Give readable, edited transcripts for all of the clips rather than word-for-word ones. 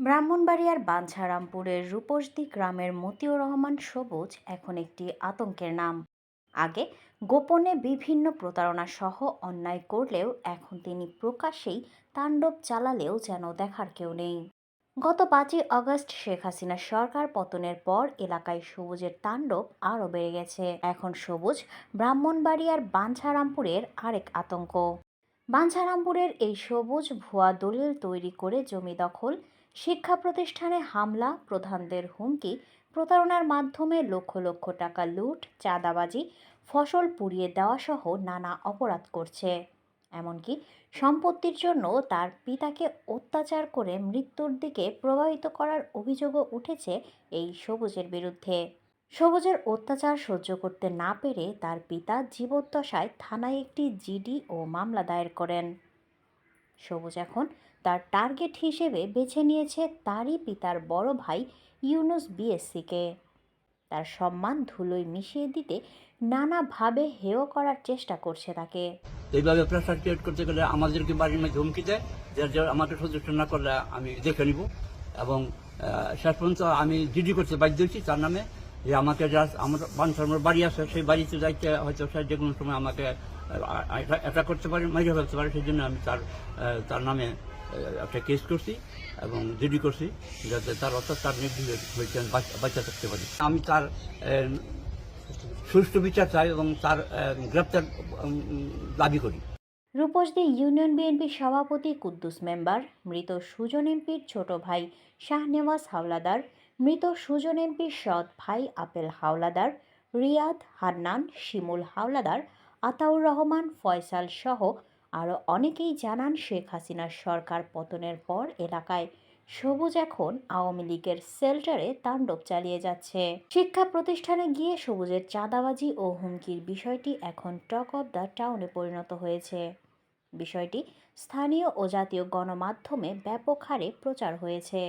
ব্রাহ্মণবাড়িয়ার বাঞ্ছারামপুরের রূপসদী গ্রামের মতিউর রহমান সবুজ এখন একটি আতঙ্কের নাম। আগে গোপনে বিভিন্ন প্রতারণা সহ অন্যায় করলেও এখন তিনি প্রকাশ্যেই তাণ্ডব চালালেও যেন দেখার কেউ নেই। গত 5ই আগস্ট শেখ হাসিনা সরকার পতনের পর এলাকায় সবুজের তাণ্ডব আরও বেড়ে গেছে। এখন সবুজ ব্রাহ্মণবাড়িয়ার বাঞ্ছারামপুরের আরেক আতঙ্ক। বাঞ্ছারামপুরের এই সবুজ ভুয়া দলিল তৈরি করে জমি দখল, শিক্ষা প্রতিষ্ঠানে হামলা, প্রধানদের হুমকি, প্রতারণার মাধ্যমে লক্ষ লক্ষ টাকা লুট, চাঁদাবাজি, ফসল পুড়িয়ে দেওয়া সহ নানা অপরাধ করছে। এমনকি সম্পত্তির জন্য তার পিতাকে অত্যাচার করে মৃত্যুর দিকে প্রভাবিত করার অভিযোগও উঠেছে এই সবুজের বিরুদ্ধে। সবুজের অত্যাচার সহ্য করতে না পেরে তার পিতা জীবদ্দশায় থানায় একটি জিডি ও মামলা দায়ের করেন। সবুজ এখন তার টার্গেট হিসেবে বেছে নিয়েছে তারই পিতার বড় ভাই ইউনুস বিএসসিকে। তার সম্মান ধুলোয় মিশিয়ে দিতে নানাভাবে হেয় করার চেষ্টা করছে তাকে। এইভাবে প্রেসার ক্রিয়েট করতে গেলে আমাদেরকে বাড়ির মধ্যে হুমকি দেয় যে আমাকে সদস্য না করলে আমি দেখে নিব, এবং শেষ পর্যন্ত আমি জিডি করতে বাধ্য হয়েছি তার নামে, যে আমাকে আমার বাঞ্ছারামপুর বাড়ি আছে, সেই বাড়িতে যাইতে হয়তো যে কোনো সময় আমাকে অ্যাটাক করতে পারে, মাইরে ফেলতে পারে। সেই জন্য আমি তার নামে একটা কেস করছি এবং জিডি করছি, যাতে তার তার নির্দিষ্ট হয়েছে বাচ্চা থাকতে পারি। আমি তার সুষ্ঠু বিচার চাই এবং তার গ্রেপ্তার দাবি করি। রূপসদী ইউনিয়ন বিএনপির সভাপতি কুদ্দুস মেম্বার, মৃত সুজন এমপির ছোট ভাই শাহনেওয়াজ হাওলাদার, মৃত সুজন এমপির সৎ ভাই আপেল হাওলাদার, রিয়াদ, হান্নান, শিমুল হাওলাদার, আতাউর রহমান, ফয়সাল সহ আরও অনেকেই জানান, শেখ হাসিনার সরকার পতনের পর এলাকায় সবুজ এখন আওয়ামী লীগের শেল্টারে তাণ্ডব চালিয়ে যাচ্ছে। শিক্ষা প্রতিষ্ঠানে গিয়ে সবুজের চাঁদাবাজি ও হুমকির বিষয়টি এখন টক অব দ্য টাউনে পরিণত হয়েছে। বিষয়টি স্থানীয় ও জাতীয় গণমাধ্যমে ব্যাপক হারে প্রচার হয়েছে।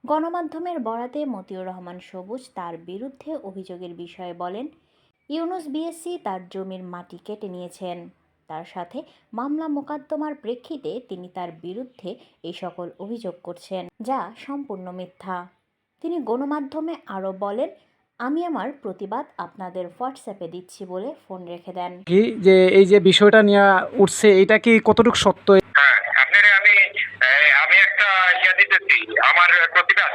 গণমাধ্যমের বরাতে মতিউর রহমান সবুজ তার বিরুদ্ধে অভিযোগের বিষয়ে বলেন, ইউনুস বিএসসি তার জমির মাটি কেটে নিয়েছেন। তার সাথে মামলা মোকদ্দমার প্রেক্ষিতে তিনি তার বিরুদ্ধে এই সকল অভিযোগ করছেন, যা সম্পূর্ণ মিথ্যা। তিনি গণমাধ্যমে আরও বলেন, আমি আমার প্রতিবাদ আপনাদের হোয়াটসঅ্যাপে দিচ্ছি বলে ফোন রেখে দেন। কি যে এই যে বিষয়টা নিয়ে উঠছে, এটা কি কতটুকু সত্য? আপনারে আমি একটা দিতেছি আমার প্রতিবাদ।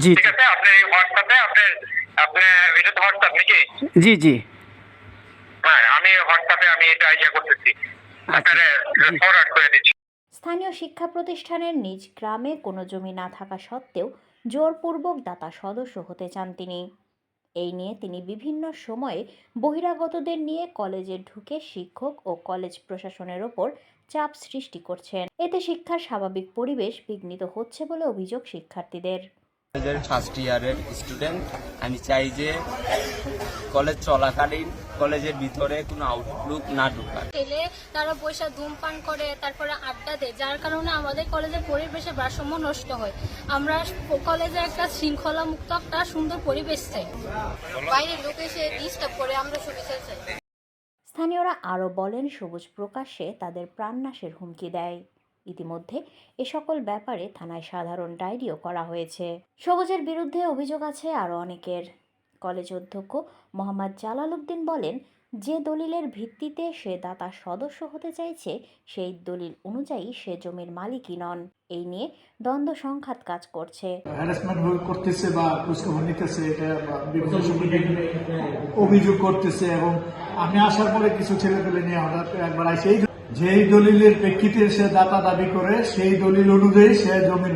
জি ঠিক আছে, আপনার এই হোয়াটসঅ্যাপে আপনার এটা তো হোয়াটসঅ্যাপ নাকি? জি জি হ্যাঁ, আমি হোয়াটসঅ্যাপে আমি এটা করতেছি, আপনারে ফরওয়ার্ড করে দিচ্ছি। স্থানীয় শিক্ষা প্রতিষ্ঠানের নিজ গ্রামে কোনো জমি না থাকা সত্ত্বেও জোরপূর্বক দাতা সদস্য হতে চান তিনি। এই নিয়ে তিনি বিভিন্ন সময়ে বহিরাগতদের নিয়ে কলেজে ঢুকে শিক্ষক ও কলেজ প্রশাসনের ওপর চাপ সৃষ্টি করছেন। এতে শিক্ষার স্বাভাবিক পরিবেশ বিঘ্নিত হচ্ছে বলে অভিযোগ শিক্ষার্থীদের। ফার্স্ট ইয়ারের স্টুডেন্ট, আমি চাই যে কলেজ চলাকালীন কলেজের ভিতরে কোনো আউটলুক না ঢুকায়। তারা পয়সা ধূমপান করে, তারপরে আড্ডা দেয়, যার কারণে আমাদের কলেজের পরিবেশের ভারসাম্য নষ্ট হয়। আমরা কলেজে একটা শৃঙ্খলা মুক্ত একটা সুন্দর পরিবেশ চাই, বাইরের লোক এসে ডিস্টার্ব করে আমরা সুবিধা চাই। স্থানীয়রা আরও বলেন, সবুজ প্রকাশ্যে তাদের প্রাণনাশের হুমকি দেয়। ইতিমধ্যে এ সকল ব্যাপারে থানায় সাধারণ ডায়েরিও করা হয়েছে। সবুজের বিরুদ্ধে অভিযোগ আছে আরও অনেকের। কলেজ অধ্যক্ষ মোহাম্মদ জালাল উদ্দিন বলেন, যে দলিলের ভিত্তিতে সে দাতা সদস্য হতে চাইছে সেই দলিল অনুযায়ী সে জমির মালিকই নন। এই নিয়ে দ্বন্দ্ব সংঘাত কাজ করছে। হ্যারাসমেন্ট করতেছে বা খোঁজখবর নিতেছে, এটা বিভিন্ন সময় অভিযোগ করতেছে, এবং আমি আসার পরে কিছু ছেলেপেলে নিয়ে হঠাৎ একবার আসে যেই দলিলের প্রেক্ষিতে সে দাতা দাবি করে সেই দলিল অনুযায়ী সে জমির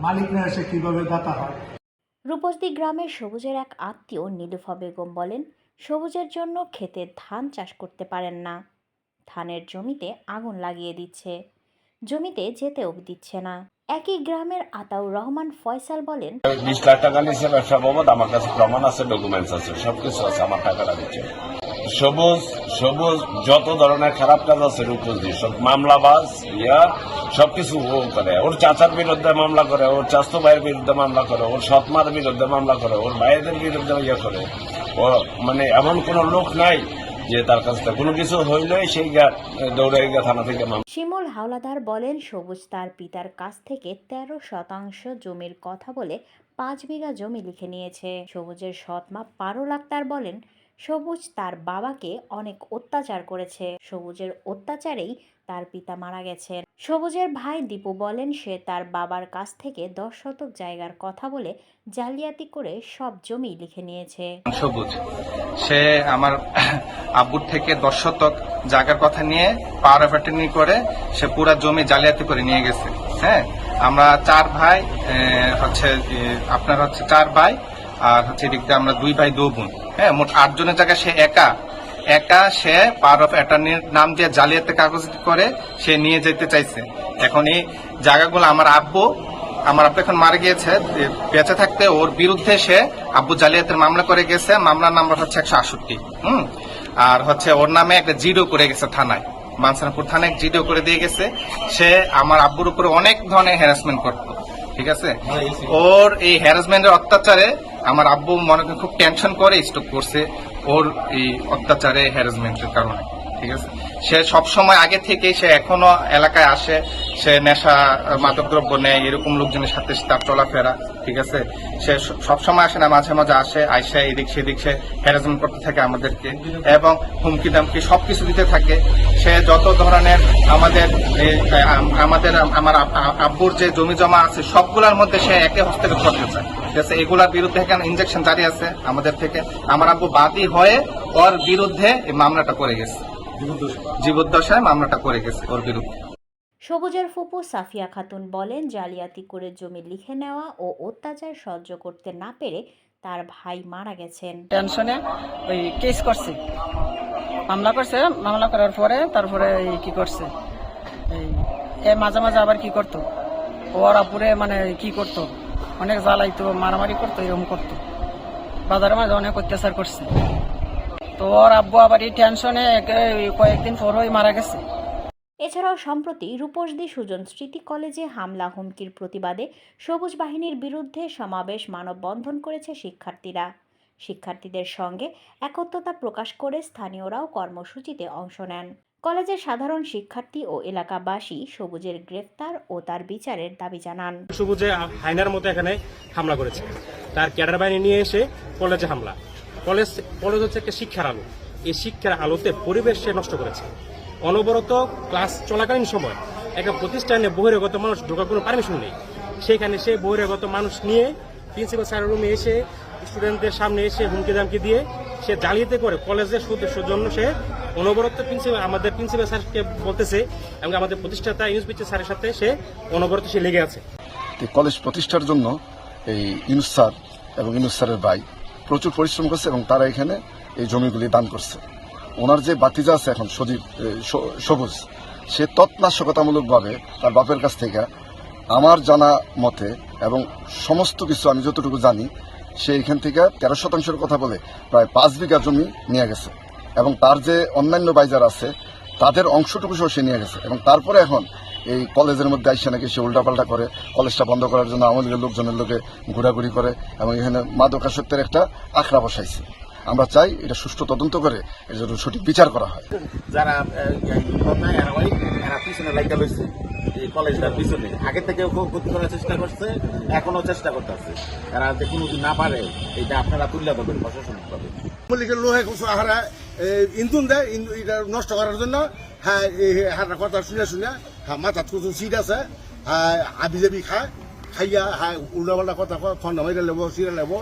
মালিক না সে কিভাবে দাতা হয়। রূপসদী গ্রামের সবুজের এক আত্মীয় নীলুফা বেগম বলেন, সবুজের জন্য ক্ষেতে ধান চাষ করতে পারেন না। ধানের জমিতে আগুন লাগিয়ে দিচ্ছে, জমিতে যেতেও দিচ্ছে না। একই গ্রামের আতাউর রহমান ফয়সাল বলেন, 20 লাখ টাকা নিচ্ছে ব্যবসা বাবদ, আমার কাছে প্রমাণ আছে, ডকুমেন্টস আছে, সবকিছু আছে, আমার টাকাটা দিচ্ছে। সবুজ যত ধরনের খারাপ কাজ আছে রূপসদী সব মামলাবাজ, সবকিছু ও করে। ওর চাচার বিরুদ্ধে মামলা করে, ওর চাচতো ভাইয়ের বিরুদ্ধে মামলা করে, ওর সৎমার বিরুদ্ধে মামলা করে, ওর ভাইদের বিরুদ্ধে করে। ও মানে এমন কোন লোক নাই যে তার কাছ থেকে কোনো কিছু হইলে সেই দৌড়ে গিয়ে থানা থেকে শিমুল হাওলাদার বলেন, সবুজ তার পিতার কাছ থেকে 13% জমির কথা বলে 5 বিঘা জমি লিখে নিয়েছে। সবুজের সৎ মা পারুল আক্তার বলেন, সবুজ তার বাবাকে অনেক অত্যাচার করেছে। সবুজের অত্যাচারেই তার পিতা মারা গেছেন। সবুজের ভাই দীপু বলেন, সে তার বাবার কাছ থেকে 10 শতক জায়গার কথা বলে জালিয়াতি করে সব জমি লিখে নিয়েছে। সবুজ সে আমার আব্বুর থেকে 10 শতক জায়গার কথা নিয়ে পাওয়ার অফ অ্যাটর্নি করে সে পুরা জমি জালিয়াতি করে নিয়ে গেছে। হ্যাঁ, আমরা 4 ভাই, আপনার 4 ভাই, আর এদিক দিয়ে আমরা 2 ভাই 2 বোন। হ্যাঁ, মোট 8 জনের জায়গায় সে একা সে পাওয়ার অফ অ্যাটর্নির নাম দিয়ে জালিয়াতি কাগজ করে সে নিয়ে যেতে চাইছে। এখন এই জায়গাগুলো আমার আব্বু এখন মারা গিয়েছে, বেঁচে থাকতে ওর বিরুদ্ধে সে আব্বু জালিয়াতের মামলা করে গেছে। মামলার নাম্বার 168। আর ওর নামে একটা জিডিও করে গেছে থানায়, মানসারপুর থানায় জিডিও করে দিয়ে গেছে। সে আমার আব্বুর উপরে অনেক ধরনের হ্যারাসমেন্ট করতো। ঠিক আছে, ওর এই হ্যারাসমেন্টের অত্যাচারে আমার আব্বু মনে খুব টেনশন করে স্ট্রোক করছে ওর এই অত্যাচারে হ্যারাসমেন্টের কারণে। ঠিক আছে, সে সবসময় আগে থেকে সে এখনো এলাকায় আসে, সে নেশা মাদকদ্রব্য নেয়, এরকম লোকজনের সাথে তার চলাফেরা। ঠিক আছে, সে সবসময় আসে না, মাঝে মাঝে আইসা এদিক সেদিক সে হ্যারাসমেন্ট করতে থাকে আমাদেরকে এবং হুমকি দামকি সবকিছু দিতে থাকে। সে যত ধরনের আমার আব্বুর যে জমি জমা আছে সবগুলোর মধ্যে সে একে হস্তক্ষেপ করতে চায়। ঠিক আছে, এগুলার বিরুদ্ধে এখানে ইনজেকশন জারি আছে আমাদের থেকে। আমার আব্বু বাদী হয়ে ওর বিরুদ্ধে এই মামলাটা করে গেছে, জীবদ্দশায় মামলাটা করে গেছে ওর বিরুদ্ধে। সবুজের ফুপু সাফিয়া খাতুন বলেন, জালিয়াতি করে জমি লিখে নেওয়া ও অত্যাচার সহ্য করতে না পেরে তার ভাই মারা গেছেন। টেনশনে ওই কেস করছে, মামলা করার পরে তারপরে কি করছে, এই মাঝে মাঝে আবার কি করতো, ওর আপুরে কি করতো, অনেক জ্বালাইতো, মারামারি করতো, এরকম করতো, বাজারের মাঝে অনেক অত্যাচার করছে। তো ওর আব্বু আবার এই টেনশনে কয়েকদিন পর মারা গেছে। এছাড়াও সম্প্রতি রূপসদী সুজন স্মৃতি কলেজে হামলা হুমকির প্রতিবাদে সবুজ বাহিনীর বিরুদ্ধে সমাবেশ মানববন্ধন করেছে শিক্ষার্থীরা। শিক্ষার্থীদের সঙ্গে একত্রতা প্রকাশ করে স্থানীয়রাও কর্মসূচিতে অংশ নেন। কলেজের সাধারণ শিক্ষার্থী ও এলাকাবাসী সবুজের গ্রেফতার ও তার বিচারের দাবি জানান। সবুজে হায়নার মতো এখানে হামলা করেছে, তার ক্যাডার বাহিনী নিয়ে এসে কলেজে হামলা। কলেজ হচ্ছে একটা শিক্ষার আলো, এই শিক্ষার আলোতে পরিবেশ সে নষ্ট করেছে। অনবরত ক্লাস চলাকালীন সময় একটা প্রতিষ্ঠানে বহিরাগত মানুষ ঢোকার কোনো পারমিশন নেই, সেখানে সে বহিরাগত মানুষ নিয়ে প্রিন্সিপাল স্যারের রুমে এসে স্টুডেন্টদের সামনে এসে হুমকি দামকি দিয়ে সে জালিয়াতি করে কলেজের সদস্যর জন্য সে অনবরত আমাদের প্রিন্সিপাল স্যারকে বলতেছে এবং আমাদের প্রতিষ্ঠাতা ইউনুস স্যারের সাথে সে অনবরত সে লেগে আছে। কলেজ প্রতিষ্ঠার জন্য এই ইউনুস স্যার এবং ইউনুস স্যারের ভাই প্রচুর পরিশ্রম করছে এবং তারা এখানে এই জমিগুলি দান করছে। ওনার যে বাতিজা আছে এখন সবুজ, সে তৎনাশকতামূলকভাবে তার বাপের কাছ থেকে আমার জানা মতে এবং সমস্ত কিছু আমি যতটুকু জানি, সে এখান থেকে 13% কথা বলে প্রায় 5 বিঘা জমি নিয়ে গেছে এবং তার যে অন্যান্য বাইজার আছে তাদের অংশটুকু সে নিয়ে গেছে। এবং তারপরে এখন এই কলেজের মধ্যে আইসা নাকি সে উল্টাপাল্টা করে, কলেজটা বন্ধ করার জন্য আওয়ামী লীগের লোকজনের লোকে ঘোরাঘুরি করে এবং এখানে মাদকাসক্তের একটা আখড়া বসাইছে। আমরা চাই এটা সুষ্ঠু তদন্ত করে এর জন্য সঠিক বিচার করা হয়। যারা পিছনে লাইকা রয়েছে এই কলেজটার পিছনে আগে থেকেও ক্ষতি করার চেষ্টা করছে, এখনো চেষ্টা করতেছে। তারা যে কোনোদিন না পারে এটা আপনারা তুলে দেবেন প্রশাসনিক ভাবে। মল্লিকের লোহে হারা ইন্ধন দেয় এটা নষ্ট করার জন্য। হ্যাঁ, হারা কথা শুনে হ্যাঁ মাথা কিছু সিট আছে, হ্যাঁ আবি যাবি খাইয়া হ্যাঁ উল্টা পাল্টা কথা খন্ড মাইরা লেবো, সিরা লেবো।